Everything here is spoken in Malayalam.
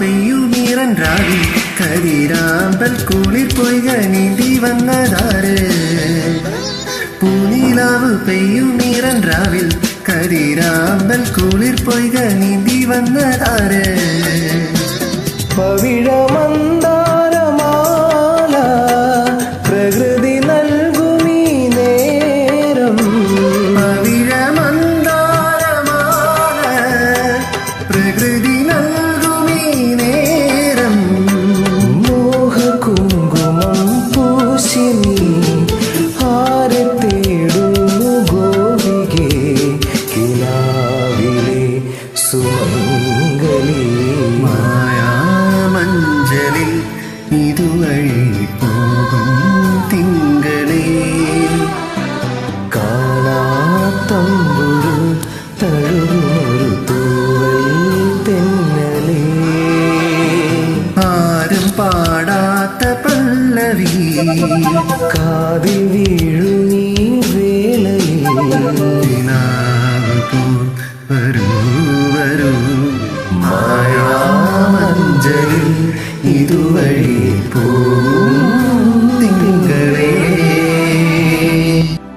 പെയ്യുമീറൻറാവി കതിരാമ്പൽ കുളിർ പൊയ്ക നീന്തി വന്നതാര് പൂനിലാവ് പെയ്യുമീറൻറാവിൽ കതിരാമ്പൽ കുളിർ പൊയ്ക നീന്തി വന്നതാര് പവിഴമന്ദാരമാല പ്രകൃതി നൽകുമീ നേരം പവിഴമന്ദാരമാല പ്രകൃതി നൽകുമീ നേരം മോഹകുങ്കുമം പൂശി ആരെ തേടുന്നു ഗോപികേ കിനാവിലെ സുമംഗലി മായാമഞ്ജലിൽ ഇതുവഴി പോകും തിങ്കളേ കാണാത്തമ്പുരു തഴുകുമൊരു തൂവൽ തെന്നലേ ആരും പാടാത്ത പല്ലവി കാതിൽ വീഴുന്നീ വേളയിൽ വരൂ വരൂ